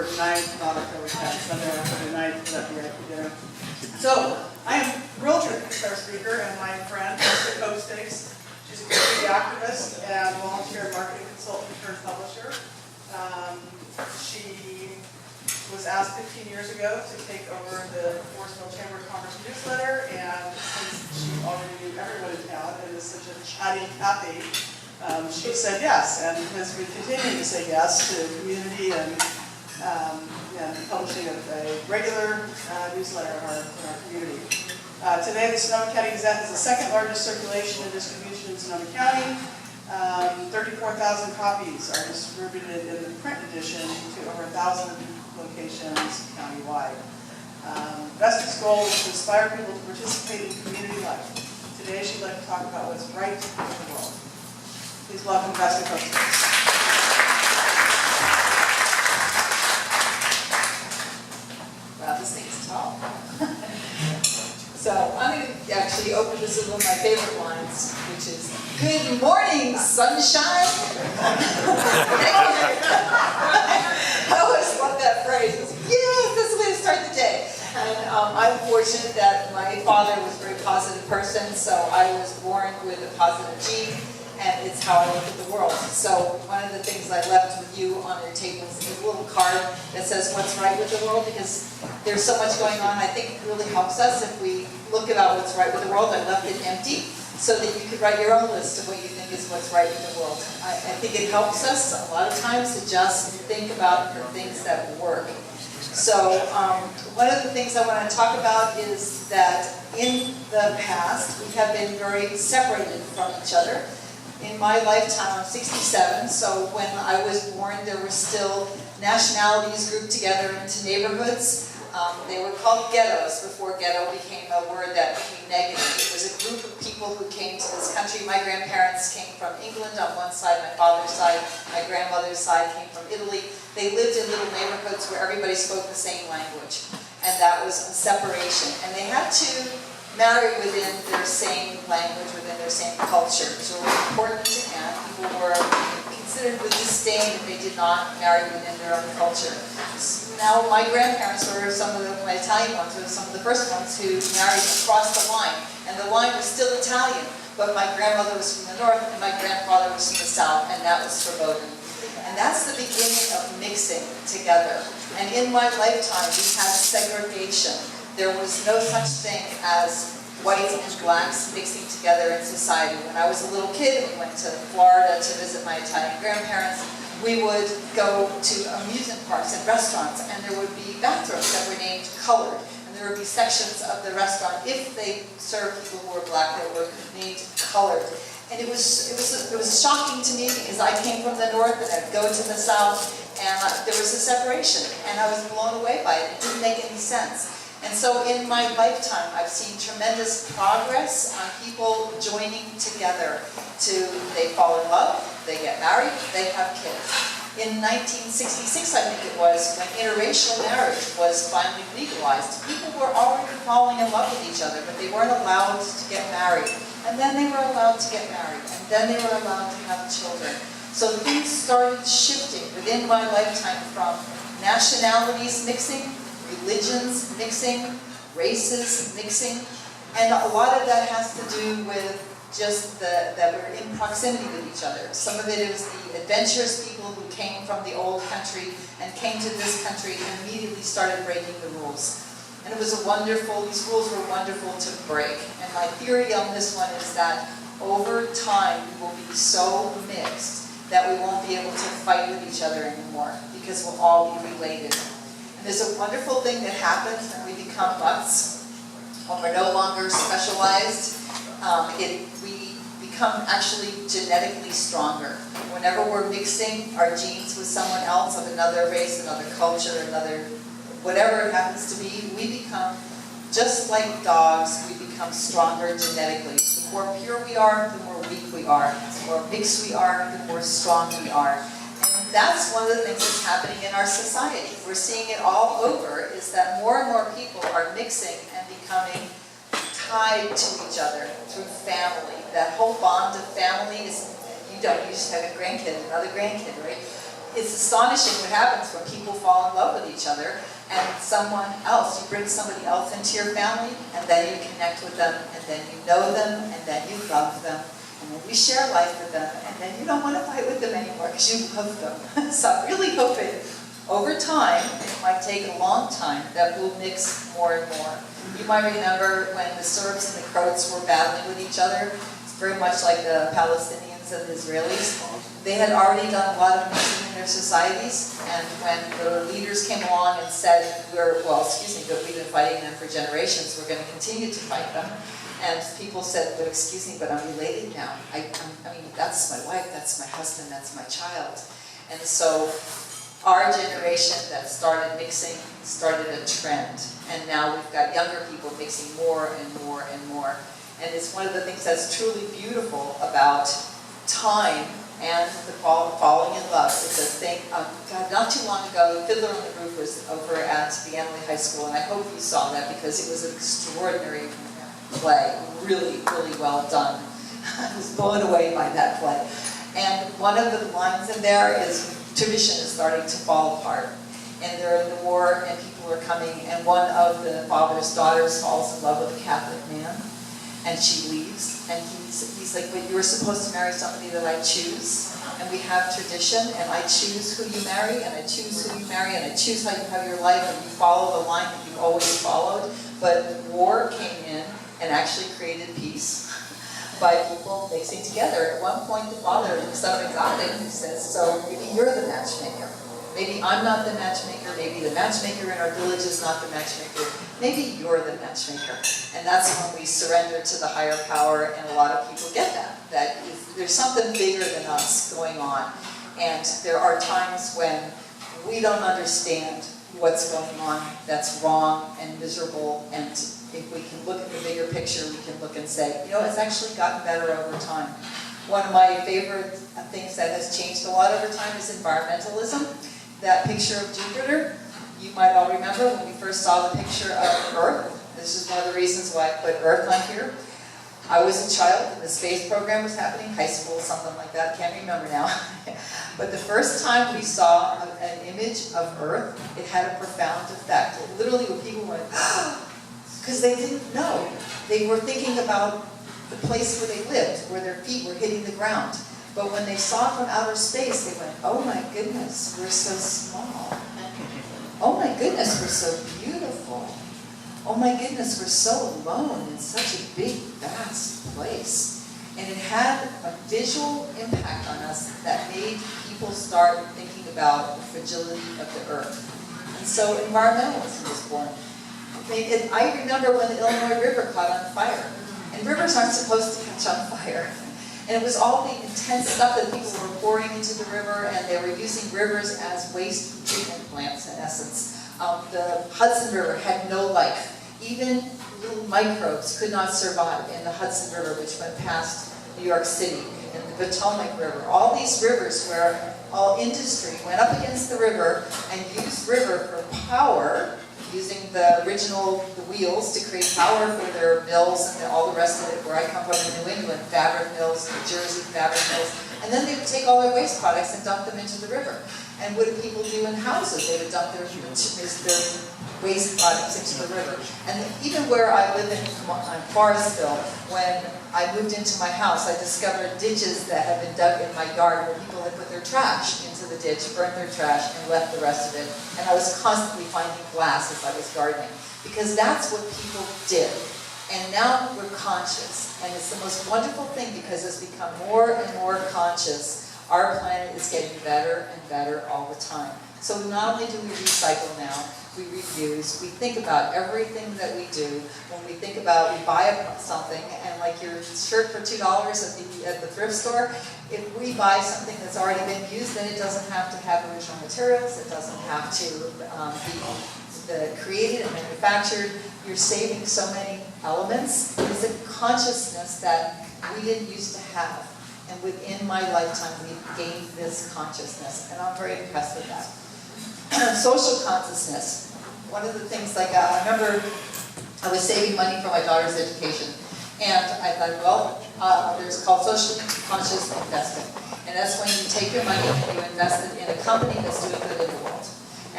October 9th, not October 10th, Sunday, October 9th, for that VIP dinner. So, I am thrilled to introduce our speaker and my friend, Jessica Copestakes. She's a community activist and volunteer marketing consultant turned publisher. She was asked 15 years ago to take over the Forestville Chamber of Commerce newsletter, and since she already knew everyone in town and is such a chatty Kathy, she said yes, and has been continuing to say yes to community and publishing a regular newsletter in our community. Today, the Sonoma County Gazette has the second largest circulation and distribution in Sonoma County. 34,000 copies are distributed in the print edition to over 1,000 locations countywide. Vesta's goal is to inspire people to participate in community life. Today, she'd like to talk about what's right in the world. Please welcome Vesta Copestakes. Wow, this thing is tall. So I'm going to actually open this with one of my favorite lines, which is, "Good morning, sunshine." I always love that phrase. It's, yes, that's the way to start the day. And I'm fortunate that my father was a very positive person, so I was born with a positive gene, and it's how I look at the world. So one of the things I left with you on your tables is a little card that says what's right with the world, because there's so much going on. I think it really helps us if we look about what's right with the world. I left it empty so that you could write your own list of what you think is what's right with the world. I think it helps us a lot of times to just think about the things that work. So one of the things I want to talk about is that in the past we have been very separated from each other. In my lifetime, I'm 67, so when I was born there were still nationalities grouped together into neighborhoods. They were called ghettos before ghetto became a word that became negative. It was a group of people who came to this country. My grandparents came from England on one side, my father's side, my grandmother's side came from Italy. They lived in little neighborhoods where everybody spoke the same language, and that was a separation. And they had to marry within their same language, within their same culture. It was really important, and people were considered with disdain if they did not marry within their own culture. Now, my grandparents were my Italian ones were some of the first ones who married across the line, and the line was still Italian, but my grandmother was from the north and my grandfather was from the south, and that was verboten. And that's the beginning of mixing together. And in my lifetime, we had segregation. There was no such thing as whites and blacks mixing together in society. When I was a little kid, we went to Florida to visit my Italian grandparents. We would go to amusement parks and restaurants, and there would be bathrooms that were named colored. And there would be sections of the restaurant, if they served people who were black, that were named colored. And it was shocking to me, because I came from the north and I'd go to the south, and there was a separation, and I was blown away by it. It didn't make any sense. And so in my lifetime, I've seen tremendous progress on people joining together they fall in love, they get married, they have kids. In 1966, I think it was, when interracial marriage was finally legalized, people were already falling in love with each other, but they weren't allowed to get married. And then they were allowed to get married, and then they were allowed to have children. So things started shifting within my lifetime from nationalities mixing, religions mixing, races mixing, and a lot of that has to do with just that we're in proximity with each other. Some of it is the adventurous people who came from the old country and came to this country and immediately started breaking the rules. And it was these rules were wonderful to break. And my theory on this one is that over time we will be so mixed that we won't be able to fight with each other anymore, because we'll all be related. There's a wonderful thing that happens when we become butts, when we're no longer specialized. We become actually genetically stronger. Whenever we're mixing our genes with someone else of another race, another culture, another whatever it happens to be, we become just like dogs. We become stronger genetically. The more pure we are, the more weak we are. The more mixed we are, the more strong we are. That's one of the things that's happening in our society. We're seeing it all over, is that more and more people are mixing and becoming tied to each other through family. That whole bond of family is, you just have a grandkid, another grandkid, right? it's astonishing what happens when people fall in love with each other, and someone else, you bring somebody else into your family, and then you connect with them, and then you know them, and then you love them, and then you share life with them, and then you don't want to fight with them anymore because you love them. So I'm really hoping over time, it might take a long time, that we'll mix more and more. You might remember when the Serbs and the Croats were battling with each other. It's very much like the Palestinians and the Israelis. They had already done a lot of mixing in their societies, and when the leaders came along and said, but we've been fighting them for generations, we're going to continue to fight them. And people said, but excuse me, but I'm related now. I mean, that's my wife, that's my husband, that's my child. And so our generation that started mixing started a trend, and now we've got younger people mixing more and more and more. And it's one of the things that's truly beautiful about time and the falling in love. It's a thing, God, not too long ago, Fiddler on the Roof was over at the Emily High School, and I hope you saw that because it was an extraordinary play, really, really well done. I was blown away by that play. And one of the lines in there is, tradition is starting to fall apart, and they're in the war, and people are coming, and one of the father's daughters falls in love with a Catholic man, and she leaves, and he's like, but you were supposed to marry somebody that I choose, and we have tradition, and I choose who you marry, and I choose who you marry, and I choose how you have your life, and you follow the line that you've always followed. But war came in and actually created peace by people mixing together. At one point, the father looks up at God and he says, so maybe you're the matchmaker. Maybe I'm not the matchmaker. Maybe the matchmaker in our village is not the matchmaker. Maybe you're the matchmaker. And that's when we surrender to the higher power, and a lot of people get that there's something bigger than us going on. And there are times when we don't understand what's going on that's wrong and miserable, and if we can look at the bigger picture, we can look and say, you know, it's actually gotten better over time. One of my favorite things that has changed a lot over time is environmentalism. That picture of Jupiter, you might all remember when we first saw the picture of Earth. This is one of the reasons why I put Earth on here. I was a child and the space program was happening, high school, something like that, can't remember now. But the first time we saw an image of Earth, it had a profound effect. It literally, when people went, because they didn't know. They were thinking about the place where they lived, where their feet were hitting the ground. But when they saw from outer space, they went, oh my goodness, we're so small. Oh my goodness, we're so beautiful. Oh my goodness, we're so alone in such a big, vast place. And it had a visual impact on us that made people start thinking about the fragility of the earth. And so environmentalism was born. I remember when the Illinois River caught on fire. And rivers aren't supposed to catch on fire. And it was all the intense stuff that people were pouring into the river, and they were using rivers as waste treatment plants, in essence. The Hudson River had no life. Even little microbes could not survive in the Hudson River, which went past New York City, and the Potomac River. All these rivers where all industry went up against the river and used river for power, using the wheels to create power for their mills and all the rest of it. Where I come from in New England, fabric mills, New Jersey fabric mills, and then they would take all their waste products and dump them into the river. And what did people do in houses? They would dump their waste products into the river. And even where I live in Forestville, when I moved into my house, I discovered ditches that had been dug in my yard where people had put their trash into the ditch, burned their trash, and left the rest of it. And I was constantly finding glass as I was gardening, because that's what people did. And now we're conscious, and it's the most wonderful thing, because as we become more and more conscious, our planet is getting better and better all the time. So not only do we recycle now, we reuse, we think about everything that we do. When we think about, we buy something, and like your shirt for $2 at the thrift store, if we buy something that's already been used, then it doesn't have to have original materials, it doesn't have to be created and manufactured. You're saving so many elements. It's a consciousness that we didn't used to have. And within my lifetime, we've gained this consciousness, and I'm very impressed with that. Social consciousness. One of the things, like I remember I was saving money for my daughter's education, and I thought, well, there's called socially conscious investing. And And that's when you take your money and you invest it in a company that's doing good in the world.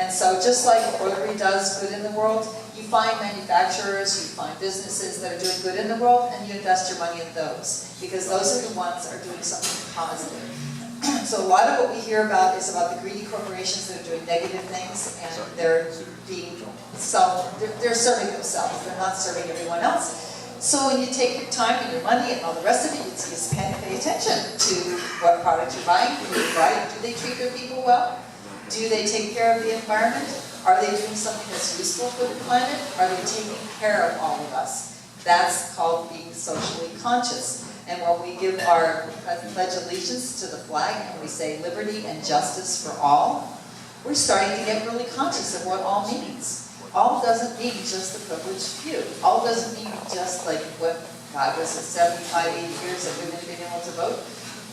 And so just like Rotary does good in the world, you find manufacturers, you find businesses that are doing good in the world, and you invest your money in those, because those are the ones that are doing something positive. So a lot of what we hear about is about the greedy corporations that are doing negative things, and they're serving themselves, they're not serving everyone else. So when you take your time and your money and all the rest of it, you just pay attention to what product you're buying, who you buy, do they treat their people well? Do they take care of the environment? Are they doing something that's useful for the planet? Are they taking care of all of us? That's called being socially conscious. And when we give our pledge of allegiance to the flag and we say liberty and justice for all, we're starting to get really conscious of what all means. All doesn't mean just the privileged few. All doesn't mean just like what God was at 75, 80 years of women being able to vote.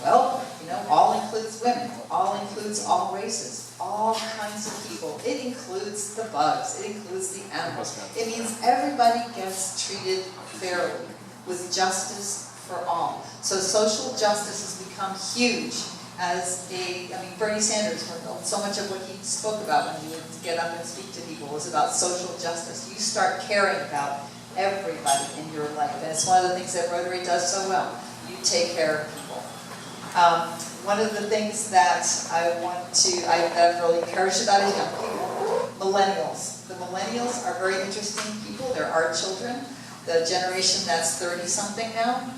Well, you know, all includes women, all includes all races, all kinds of people. It includes the bugs, it includes the animals. It means everybody gets treated fairly with justice for all. So social justice has become huge as Bernie Sanders, so much of what he spoke about when he would get up and speak to people was about social justice. You start caring about everybody in your life, and it's one of the things that Rotary does so well. You take care of people. One of the things that that I'm really encouraged about is young people. Millennials. The millennials are very interesting people. They're our children. The generation that's 30-something now,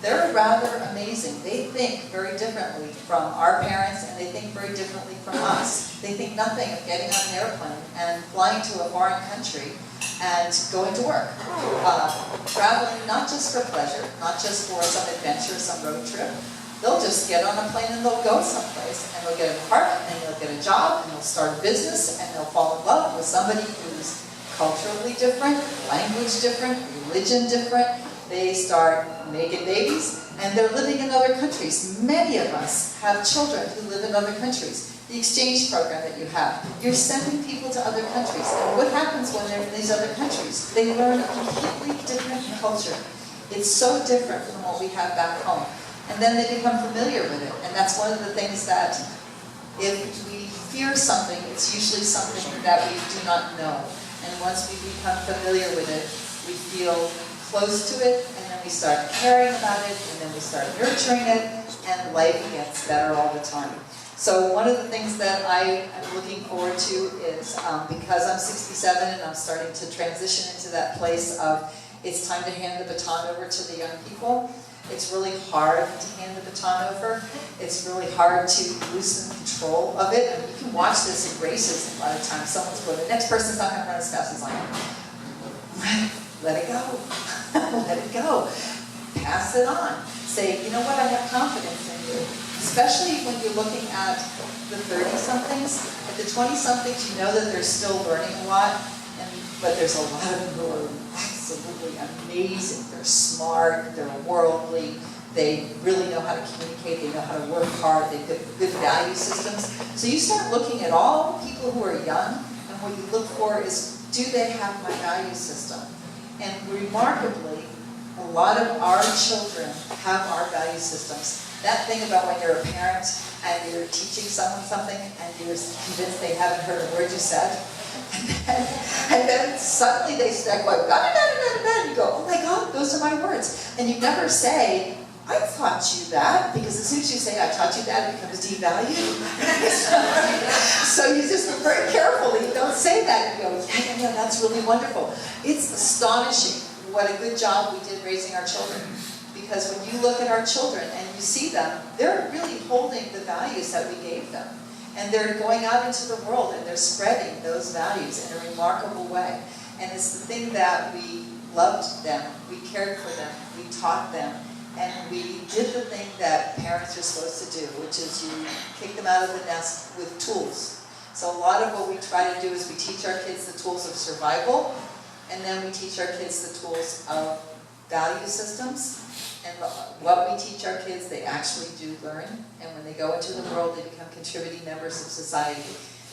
they're rather amazing. They think very differently from our parents, and they think very differently from us. They think nothing of getting on an airplane and flying to a foreign country and going to work. Traveling not just for pleasure, not just for some adventure, some road trip. They'll just get on a plane and they'll go someplace, and they'll get an apartment, and they'll get a job, and they'll start a business, and they'll fall in love with somebody who's culturally different, language different, religion different. They start making babies, and they're living in other countries. Many of us have children who live in other countries. The exchange program that you have, you're sending people to other countries. And what happens when they're in these other countries? They learn a completely different culture. It's so different from what we have back home. And then they become familiar with it. And that's one of the things that if we fear something, it's usually something that we do not know. And once we become familiar with it, we feel close to it, and then we start caring about it, and then we start nurturing it, and life gets better all the time. So one of the things that I am looking forward to is, because I'm 67 and I'm starting to transition into that place of it's time to hand the baton over to the young people. It's really hard to hand the baton over. It's really hard to loosen control of it. I mean, you can watch this in races, and a lot of times someone's going, the next person's not going to run as fast as I am. Let it go. Let it go. Pass it on. Say, you know what, I have confidence in you. Especially when you're looking at the 30-somethings. At the 20-somethings, you know that they're still learning a lot, but there's a lot of them who are absolutely amazing. They're smart, they're worldly, they really know how to communicate, they know how to work hard, they've got good value systems. So you start looking at all the people who are young, and what you look for is, do they have my value system? And remarkably, a lot of our children have our value systems. That thing about when you're a parent and you're teaching someone something and you're convinced they haven't heard a word you said, and then suddenly they start going, and you go, oh my God, those are my words. And you never say, I taught you that, because as soon as you say, I taught you that, it becomes devalued. So you just be very careful, you don't say that. You go, yeah, that's really wonderful. It's astonishing what a good job we did raising our children. Because when you look at our children and you see them, they're really holding the values that we gave them. And they're going out into the world and they're spreading those values in a remarkable way. And it's the thing that we loved them, we cared for them, we taught them, and we did the thing that parents are supposed to do, which is you kick them out of the nest with tools. So a lot of what we try to do is we teach our kids the tools of survival, and then we teach our kids the tools of value systems. And what we teach our kids, they actually do learn. And when they go into the world, they become contributing members of society.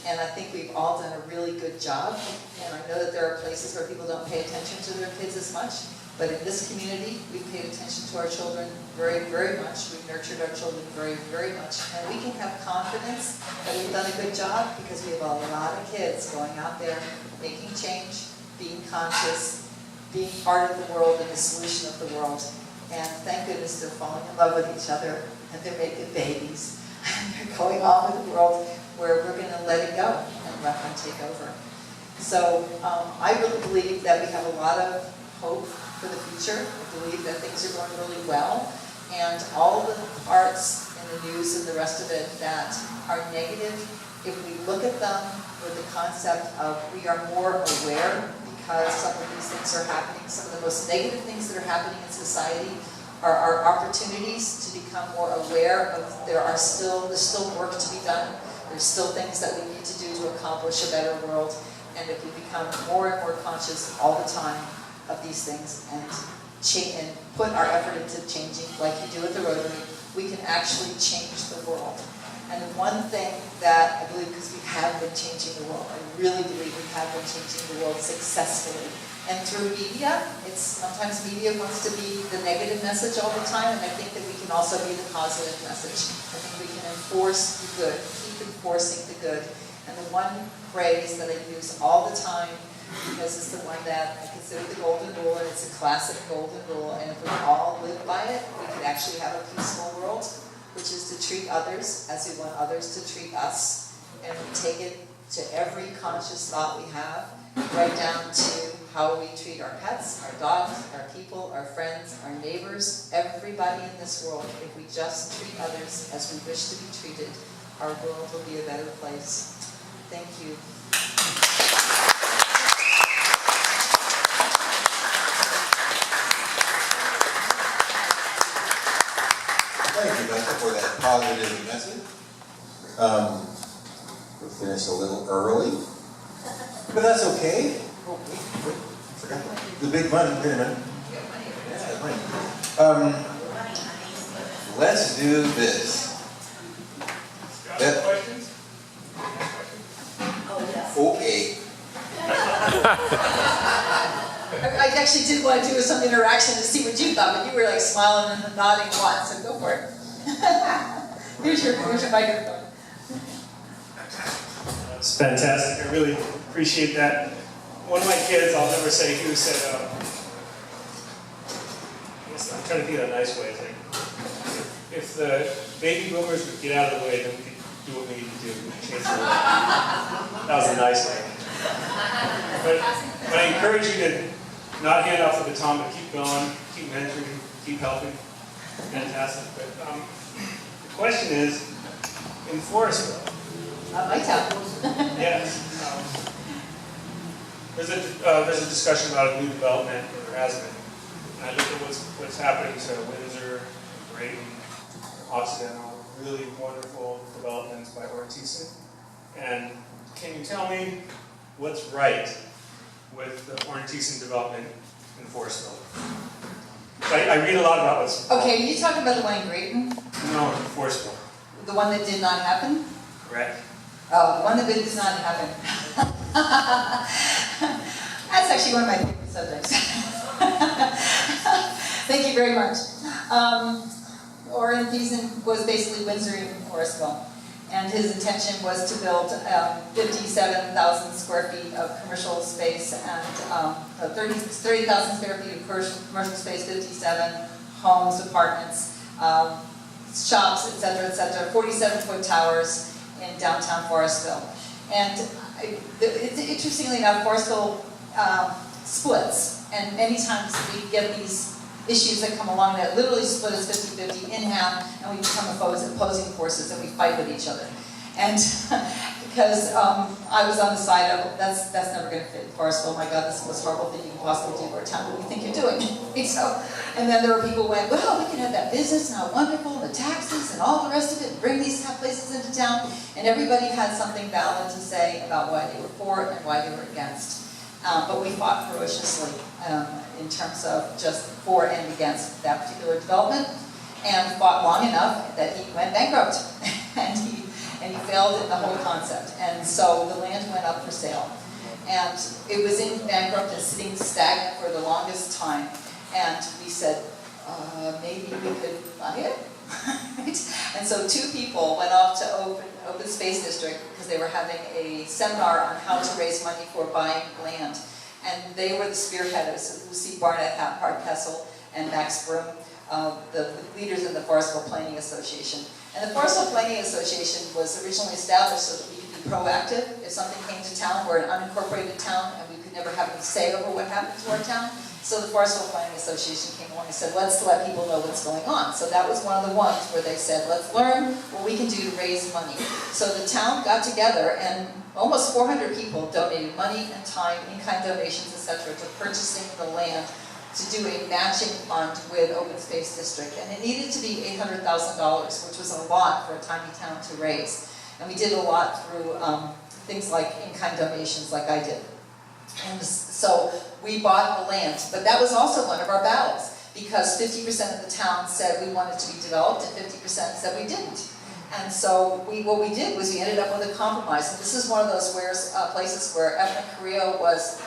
And I think we've all done a really good job. And I know that there are places where people don't pay attention to their kids as much. But in this community, we've paid attention to our children very, very much. We've nurtured our children very, very much. And we can have confidence that we've done a good job because we have a lot of kids going out there, making change, being conscious, being part of the world and the solution of the world. And thank goodness they're falling in love with each other and they're making babies. And they're going on with the world where we're going to let it go and let them take over. So I really believe that we have a lot of hope for the future. I believe that things are going really well. And all the parts in the news and the rest of it that are negative, if we look at them with the concept of we are more aware because some of these things are happening, some of the most negative things that are happening in society are our opportunities to become more aware of there's still work to be done. There's still things that we need to do to accomplish a better world. And if we become more and more conscious all the time of these things and put our effort into changing, like you do at the Rotary, we can actually change the world. And one thing that I believe, because we have been changing the world, I really believe we have been changing the world successfully. And through media, sometimes media wants to be the negative message all the time, and I think that we can also be the positive message. I think we can enforce the good, keep enforcing the good. And the one phrase that I use all the time, because it's the one that I consider the golden rule, and it's a classic golden rule, and if we all live by it, we could actually have a peaceful world, which is to treat others as we want others to treat us. And we take it to every conscious thought we have, right down to how we treat our pets, our dogs, our people, our friends, our neighbors, everybody in this world. If we just treat others as we wish to be treated, our world will be a better place. Thank you. Thank you, Beth, for that positive message. We finished a little early, but that's okay. Oh, wait, I forgot the big money. Wait a minute. Yeah, money. Let's do this. Got questions? Okay. I actually did want to do some interaction to see what you thought, but you were like smiling and nodding once, so go for it. here's your microphone. It's fantastic. I really appreciate that. One of my kids, I'll never say who, said, I'm trying to think of a nice way. It's like, if the baby boomers would get out of the way, then we could do what we need to do. Change the world. That was a nice way. But I encourage you to not hand off the baton, but keep going, keep mentoring, keep helping. Fantastic. But the question is, in Forestville, My town. yes, there's a discussion about a new development, or there has been. And I look at what's happening to Windsor, Brayton, Occidental, really wonderful developments by Ortizan. And can you tell me what's right with the Ortizan development in Forestville? I read a lot about what's Okay, you talking about the one in Grayton? No, Forestville. The one that did not happen? Correct. Oh, the one that did not happen. That's actually one of my favorite subjects. Thank you very much. Ortizan was basically Windsor in Forestville. And his intention was to build 57,000 square feet of commercial space and 30,000 square feet of commercial space, 57 homes, apartments, shops, etc., 47-foot towers in downtown Forestville. And interestingly enough, Forestville splits. And many times we get these issues that come along that literally split us 50-50 in half, and we become opposing forces, and we fight with each other. And because I was on the side of, that's never going to fit Forestville, my God, this is the most horrible thing you can possibly do for a town, what do you think you're doing? So, and then there were people who went, well, we can have that business, and how wonderful, and the taxes, and all the rest of it, and bring these places into town, and everybody had something valid to say about why they were for it and why they were against. But we fought ferociously in terms of just for and against that particular development, and fought long enough that he went bankrupt, and he failed in the whole concept. And so the land went up for sale, and it was in bankrupt and sitting stagnant for the longest time. And we said, maybe we could buy it? And so two people went off to Open Space District because they were having a seminar on how to raise money for buying land. And they were the spearheaders, Lucy Barnett Hardcastle and Max Broom, the leaders in the Forestville Planning Association. And the Forestville Planning Association was originally established so that we could be proactive. If something came to town, we're an unincorporated town and we could never have any say over what happened to our town. So the Forestville Planning Association came along and said, let's let people know what's going on. So that was one of the ones where they said, let's learn what we can do to raise money. So the town got together and almost 400 people donated money and time, in-kind donations, etc., to purchasing the land to do a matching fund with Open Space District. And it needed to be $800,000, which was a lot for a tiny town to raise. And we did a lot through things like in-kind donations like I did. And so we bought the land, but that was also one of our battles because 50% of the town said we wanted to be developed and 50% said we didn't. And so what we did was we ended up with a compromise. And this is one of those places where ethnic Korea was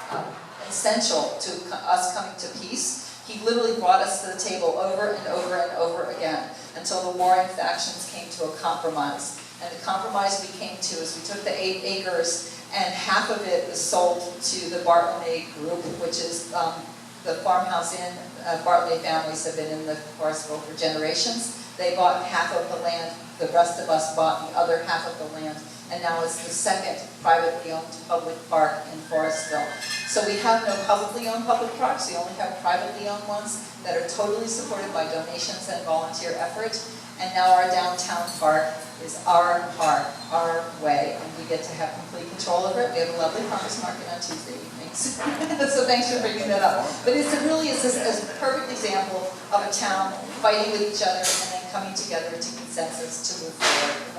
essential to us coming to peace. He literally brought us to the table over and over and over again until the warring factions came to a compromise. And the compromise we came to is we took the 8 acres and half of it was sold to the Bartlemy Group, which is the farmhouse inn. Bartlemy families have been in the Forestville for generations. They bought half of the land, the rest of us bought the other half of the land, and now it's the second privately owned public park in Forestville. So we have no publicly owned public parks, we only have privately owned ones that are totally supported by donations and volunteer effort. And now our downtown park is our park, our way, and we get to have complete control over it. We have a lovely farmers market on Tuesday evenings. So thanks for bringing that up. But it really is a perfect example of a town fighting with each other and then coming together to consensus to move forward.